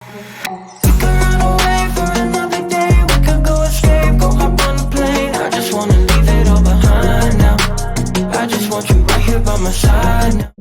We could run away for another day. We could go escape, go hop on the plane. I just wanna leave it all behind now. I just want you right here by my side now.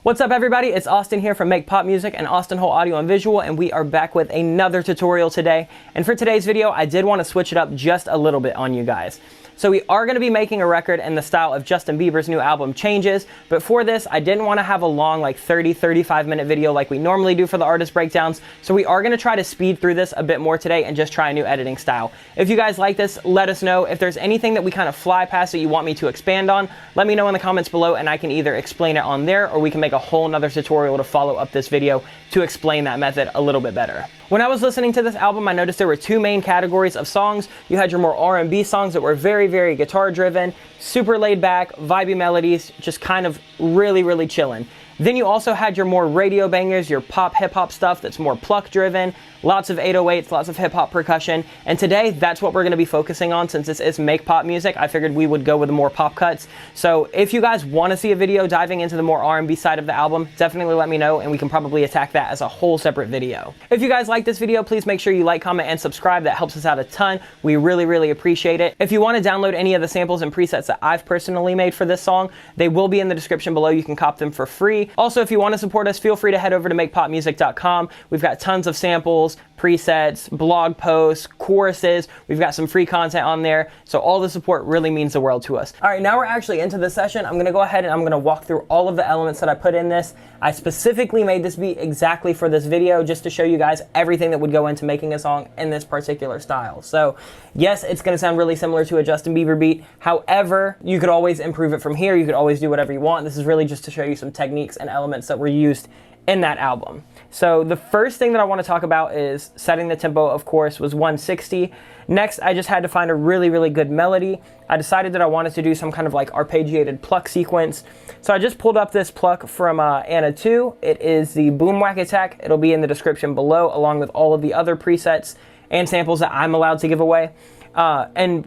What's up everybody, it's Austin here from Make Pop Music and Austin Hole Audio and Visual, and we are back with another tutorial today. And for today's video, I did want to switch it up just a little bit on you guys. So we are going to be making a record in the style of Justin Bieber's new album, Changes. But for this, I didn't want to have a long, like 30-35 minute video like we normally do for the artist breakdowns. So we are going to try to speed through this a bit more today and just try a new editing style. If you guys like this, let us know. If there's anything that we kind of fly past that you want me to expand on, let me know in the comments below and I can either explain it on there or we can make a whole nother tutorial to follow up this video to explain that method a little bit better. When I was listening to this album, I noticed there were two main categories of songs. You had your more R&B songs that were very guitar driven, super laid back, vibey melodies, just kind of really chilling. Then you also had your more radio bangers, your pop hip hop stuff that's more pluck driven, lots of 808s, lots of hip hop percussion. And today that's what we're going to be focusing on. Since this is Make Pop Music, I figured we would go with the more pop cuts. So if you guys want to see a video diving into the more R&B side of the album, definitely let me know and we can probably attack that as a whole separate video. If you guys like this video, please make sure you like, comment, and subscribe. That helps us out a ton. We really appreciate it. If you want to download any of the samples and presets that I've personally made for this song, they will be in the description below. You can cop them for free. Also, if you want to support us, feel free to head over to makepopmusic.com. We've got tons of samples, presets, blog posts, choruses. We've got some free content on there. So all the support really means the world to us. All right, now we're actually into the session. I'm going to go ahead and I'm going to walk through all of the elements that I put in this. I specifically made this beat exactly for this video just to show you guys everything that would go into making a song in this particular style. So yes, it's going to sound really similar to a Justin Bieber beat. However, you could always improve it from here. You could always do whatever you want. This is really just to show you some techniques and elements that were used in that album. So the first thing that I want to talk about is setting the tempo, of course, was 160. Next, I just had to find a really good melody. I decided that I wanted to do some kind of like arpeggiated pluck sequence. So I just pulled up this pluck from Anna 2. It is the Boom Whack Attack. It'll be in the description below, along with all of the other presets and samples that I'm allowed to give away. And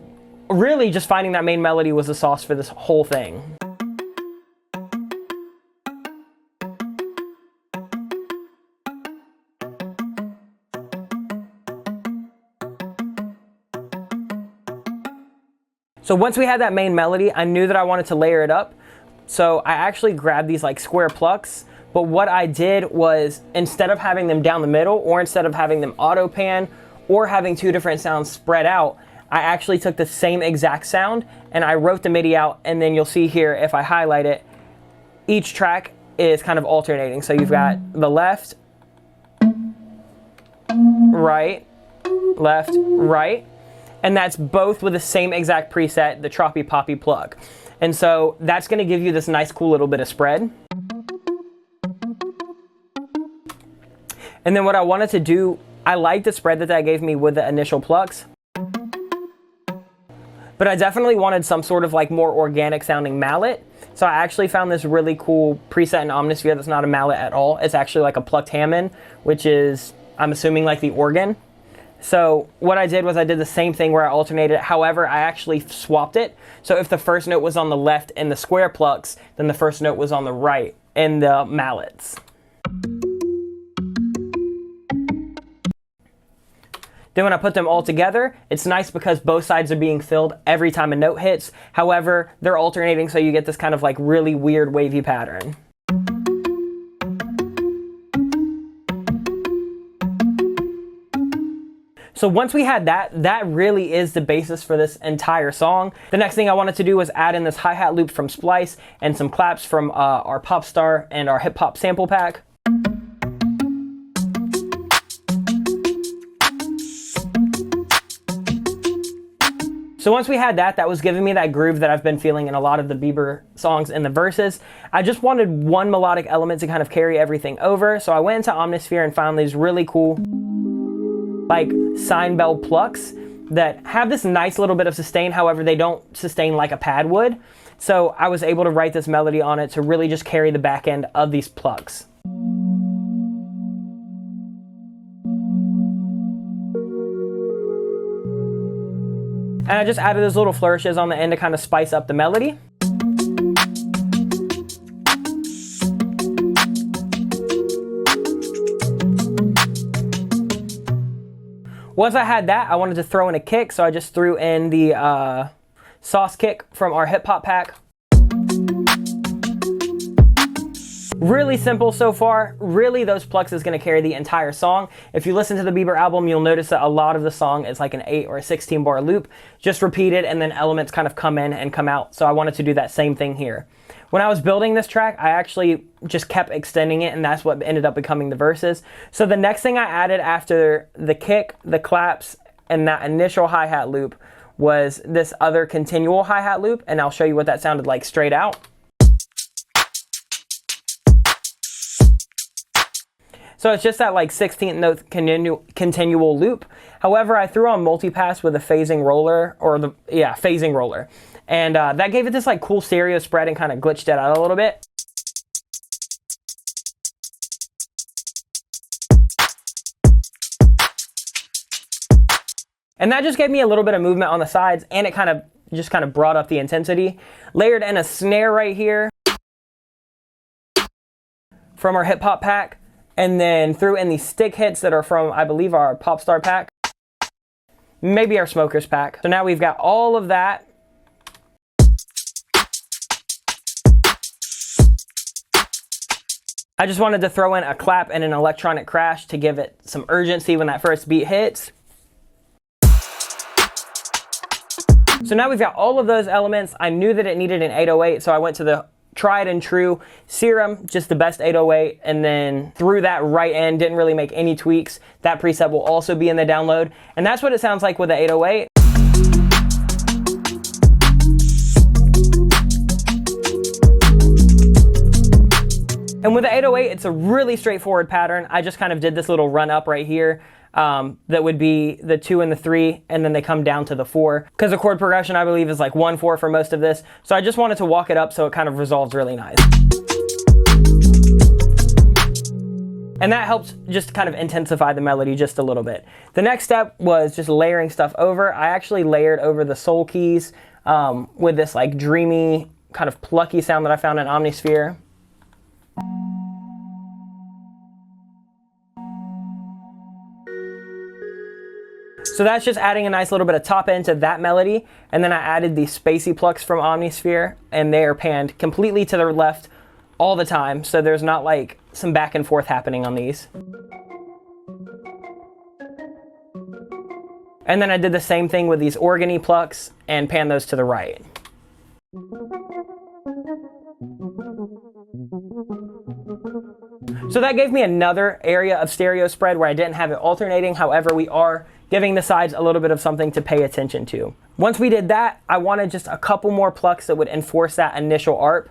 really just finding that main melody was the sauce for this whole thing. So once we had that main melody, I knew that I wanted to layer it up. So I actually grabbed these like square plucks, but what I did was instead of having them down the middle or instead of having them auto pan or having two different sounds spread out, I actually took the same exact sound and I wrote the MIDI out, and then you'll see here if I highlight it, each track is kind of alternating. So you've got the left, right, left, right. And that's both with the same exact preset, the Troppy Poppy plug. And so that's going to give you this nice, cool little bit of spread. And then what I wanted to do, I like the spread that gave me with the initial plucks. But I definitely wanted some sort of like more organic sounding mallet. So I actually found this really cool preset in Omnisphere that's not a mallet at all. It's actually like a plucked Hammond, which is, I'm assuming, like the organ. So what I did was I did the same thing where I alternated it. However, I actually swapped it. So if the first note was on the left in the square plucks, then the first note was on the right in the mallets. Then when I put them all together, it's nice because both sides are being filled every time a note hits. However, they're alternating so you get this kind of like really weird wavy pattern. So once we had that, that really is the basis for this entire song. The next thing I wanted to do was add in this hi-hat loop from Splice and some claps from our pop star and our hip hop sample pack. So once we had that, that was giving me that groove that I've been feeling in a lot of the Bieber songs in the verses. I just wanted one melodic element to kind of carry everything over. So I went into Omnisphere and found these really cool like sine bell plucks that have this nice little bit of sustain. However, they don't sustain like a pad would. So I was able to write this melody on it to really just carry the back end of these plucks. And I just added those little flourishes on the end to kind of spice up the melody. Once I had that, I wanted to throw in a kick, so I just threw in the sauce kick from our hip hop pack. Really simple so far. Really, those plucks is going to carry the entire song. If you listen to the Bieber album, you'll notice that a lot of the song is like an 8 or a 16 bar loop, just repeated, and then elements kind of come in and come out. So I wanted to do that same thing here. When I was building this track, I actually just kept extending it, and that's what ended up becoming the verses. So the next thing I added after the kick, the claps, and that initial hi-hat loop was this other continual hi-hat loop, and I'll show you what that sounded like straight out. So it's just that like 16th note continual loop. However, I threw on multipass with a phasing roller, phasing roller. And that gave it this like cool stereo spread and kind of glitched it out a little bit. And that just gave me a little bit of movement on the sides, and it kind of brought up the intensity. Layered in a snare right here from our hip hop pack. And then threw in these stick hits that are from, I believe, our Popstar pack. Maybe our Smokers pack. So now we've got all of that. I just wanted to throw in a clap and an electronic crash to give it some urgency when that first beat hits. So now we've got all of those elements. I knew that it needed an 808, so I went to the tried and true Serum, just the best 808, and then threw that right in, didn't really make any tweaks. That preset will also be in the download, and that's what it sounds like with the 808. And with the 808, it's a really straightforward pattern. I just kind of did this little run up right here. That would be the 2 and the 3, and then they come down to the 4. Because the chord progression, I believe, is like 1-4 for most of this. So I just wanted to walk it up so it kind of resolves really nice. And that helps just kind of intensify the melody just a little bit. The next step was just layering stuff over. I actually layered over the soul keys with this like dreamy, kind of plucky sound that I found in Omnisphere. So that's just adding a nice little bit of top end to that melody. And then I added the spacey plucks from Omnisphere, and they are panned completely to the left all the time. So there's not like some back and forth happening on these. And then I did the same thing with these organy plucks and pan those to the right. So that gave me another area of stereo spread where I didn't have it alternating. However, we are giving the sides a little bit of something to pay attention to. Once we did that, I wanted just a couple more plucks that would enforce that initial ARP.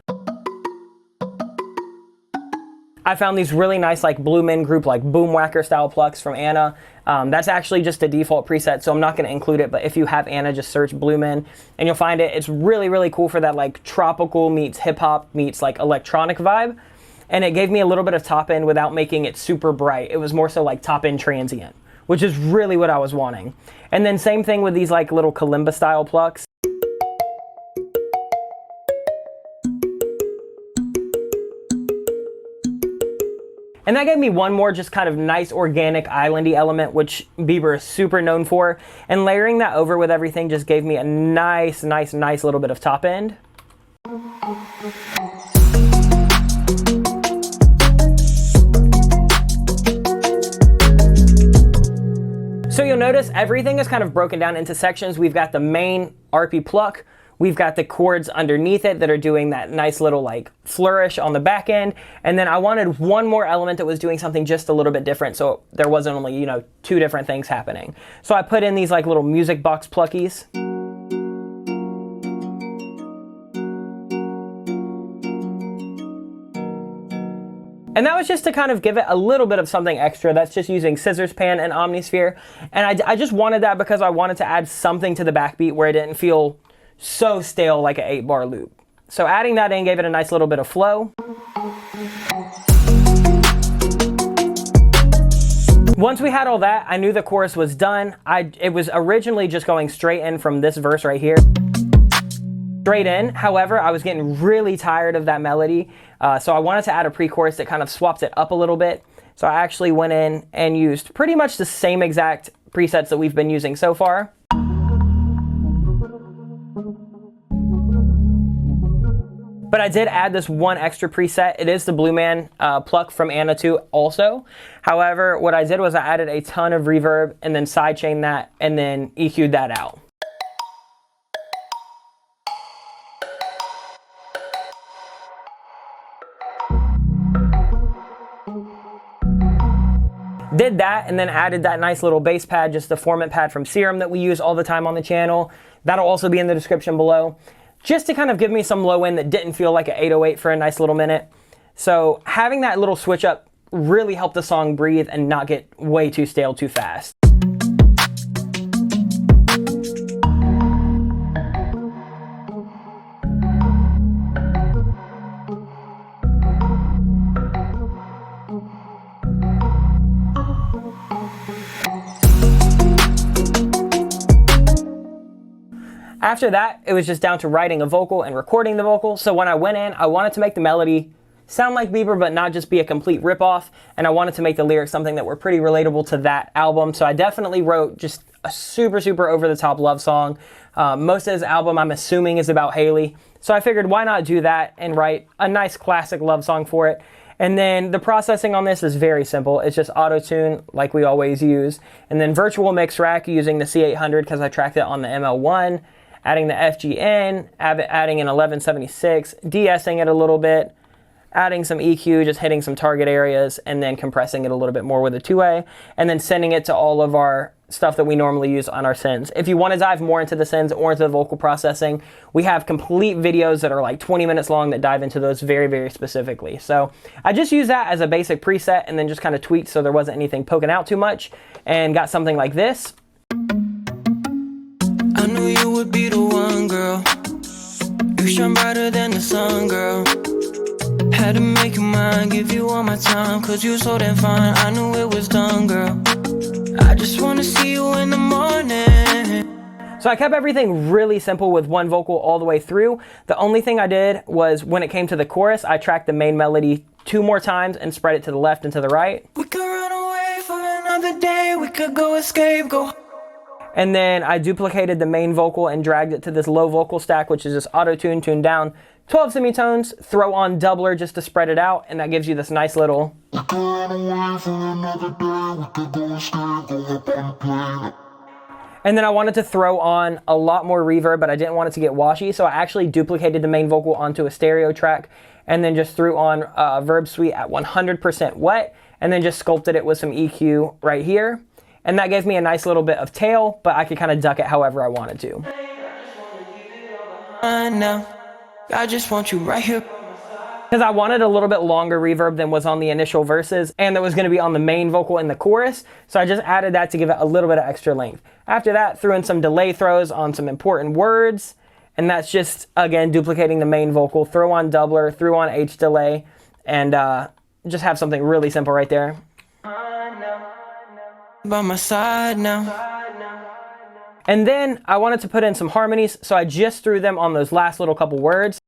I found these really nice like Blue Men Group like boom whacker style plucks from Anna. That's actually just a default preset, so I'm not going to include it, but if you have Anna, just search Blue Men and you'll find it. It's really, really cool for that like tropical meets hip hop meets like electronic vibe. And it gave me a little bit of top end without making it super bright. It was more so like top end transient, which is really what I was wanting. And then same thing with these like little kalimba style plucks. And that gave me one more just kind of nice organic islandy element, which Bieber is super known for. And layering that over with everything just gave me a nice little bit of top end. So you'll notice everything is kind of broken down into sections. We've got the main RP pluck. We've got the chords underneath it that are doing that nice little like flourish on the back end. And then I wanted one more element that was doing something just a little bit different, so there wasn't only, you know, 2 different things happening. So I put in these like little music box pluckies. And that was just to kind of give it a little bit of something extra. That's just using Scissors Pan and Omnisphere. And I just wanted that because I wanted to add something to the backbeat where it didn't feel so stale like an 8-bar loop. So adding that in gave it a nice little bit of flow. Once we had all that, I knew the chorus was done. It was originally just going straight in from this verse right here. Straight in. However, I was getting really tired of that melody. So I wanted to add a pre-chorus that kind of swapped it up a little bit. So I actually went in and used pretty much the same exact presets that we've been using so far. But I did add this one extra preset. It is the Blue Man pluck from Anna 2 also. However, what I did was I added a ton of reverb and then sidechained that and then EQ'd that out. Did that and then added that nice little bass pad, just the formant pad from Serum that we use all the time on the channel. That'll also be in the description below, just to kind of give me some low end that didn't feel like an 808 for a nice little minute. So having that little switch up really helped the song breathe and not get way too stale too fast. After that, it was just down to writing a vocal and recording the vocal. So when I went in, I wanted to make the melody sound like Bieber, but not just be a complete ripoff. And I wanted to make the lyrics something that were pretty relatable to that album. So I definitely wrote just a super, super over-the-top love song. Most of his album, I'm assuming, is about Haley. So I figured, why not do that and write a nice classic love song for it. And then the processing on this is very simple. It's just auto-tune like we always use. And then virtual mix rack using the C800 because I tracked it on the ML1. Adding the FGN, adding an 1176, de-essing it a little bit, adding some EQ, just hitting some target areas, and then compressing it a little bit more with a 2A, and then sending it to all of our stuff that we normally use on our synths. If you want to dive more into the synths or into the vocal processing, we have complete videos that are like 20 minutes long that dive into those very, very specifically. So I just use that as a basic preset and then just kind of tweaked so there wasn't anything poking out too much, and got something like this. I knew you would be the one, girl. You shine brighter than the sun, girl. Had to make you mine, give you all my time, cause you so damn fine. I knew it was done, girl. I just wanna see you in the morning. So I kept everything really simple with one vocal all the way through. The only thing I did was when it came to the chorus, I tracked the main melody 2 more times and spread it to the left and to the right. We could run away for another day, we could go escape, go. And then I duplicated the main vocal and dragged it to this low vocal stack, which is just auto-tune, tuned down 12 semitones, throw on doubler just to spread it out, and that gives you this nice little. And then I wanted to throw on a lot more reverb, but I didn't want it to get washy, so I actually duplicated the main vocal onto a stereo track, and then just threw on Verb Suite at 100% wet, and then just sculpted it with some EQ right here. And that gave me a nice little bit of tail, but I could kind of duck it however I wanted to. I just want you right here. Because I wanted a little bit longer reverb than was on the initial verses, and that was going to be on the main vocal in the chorus, so I just added that to give it a little bit of extra length. After that, threw in some delay throws on some important words, and that's just, again, duplicating the main vocal, throw on doubler, threw on H delay, and just have something really simple right there. By my side now. And then I wanted to put in some harmonies, so I just threw them on those last little couple words.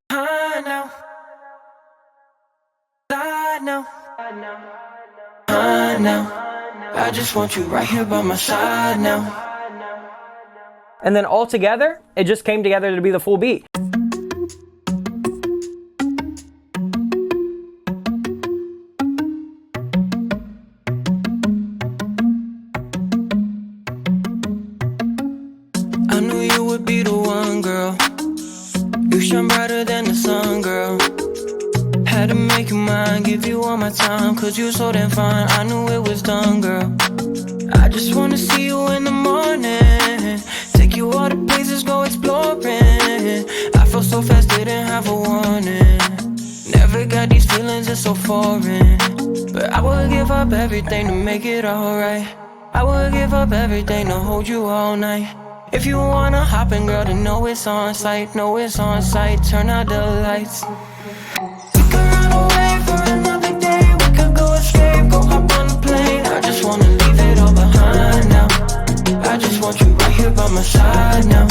I just want you right here by my side now. And then all together, it just came together to be the full beat. I knew you would be the one, girl. You shine brighter than the sun, girl. Had to make you mine, give you all my time, cause you so damn fine. I knew it was done, girl. I just wanna see you in the morning. Take you all the places, go exploring. I felt so fast, didn't have a warning. Never got these feelings, it's so foreign. But I would give up everything to make it alright. I would give up everything to hold you all night. If you wanna hop in, girl, then know it's on sight. Know it's on sight, turn out the lights. We could run away for another day. We could go escape, go hop on the plane. I just wanna leave it all behind now. I just want you right here by my side now.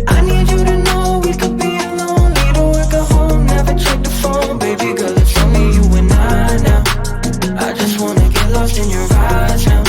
I need you to know we could be alone. Leave the work at home, never check the phone. Baby girl, it's only you and I now. I just wanna get lost in your eyes now.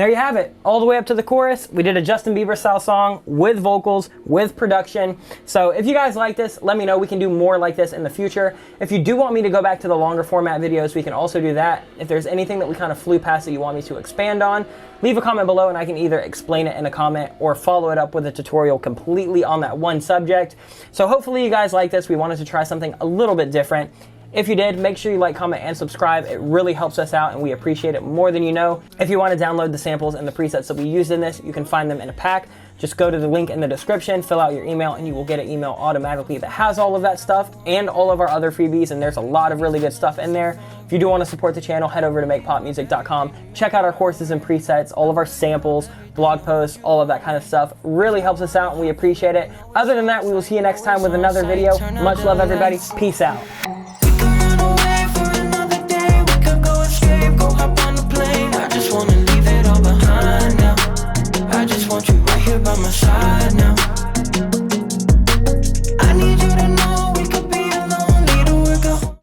there you have it, all the way up to the chorus. We did a Justin Bieber style song with vocals, with production. So if you guys like this, let me know. We can do more like this in the future. If you do want me to go back to the longer format videos, we can also do that. If there's anything that we kind of flew past that you want me to expand on, leave a comment below and I can either explain it in a comment or follow it up with a tutorial completely on that one subject. So hopefully you guys like this. We wanted to try something a little bit different. If you did, make sure you like, comment, and subscribe. It really helps us out and we appreciate it more than you know. If you want to download the samples and the presets that we used in this, you can find them in a pack. Just go to the link in the description, fill out your email, and you will get an email automatically that has all of that stuff and all of our other freebies, and there's a lot of really good stuff in there. If you do want to support the channel, head over to makepopmusic.com. Check out our courses and presets, all of our samples, blog posts, all of that kind of stuff. Really helps us out and we appreciate it. Other than that, we will see you next time with another video. Much love, everybody. Peace out. I just wanna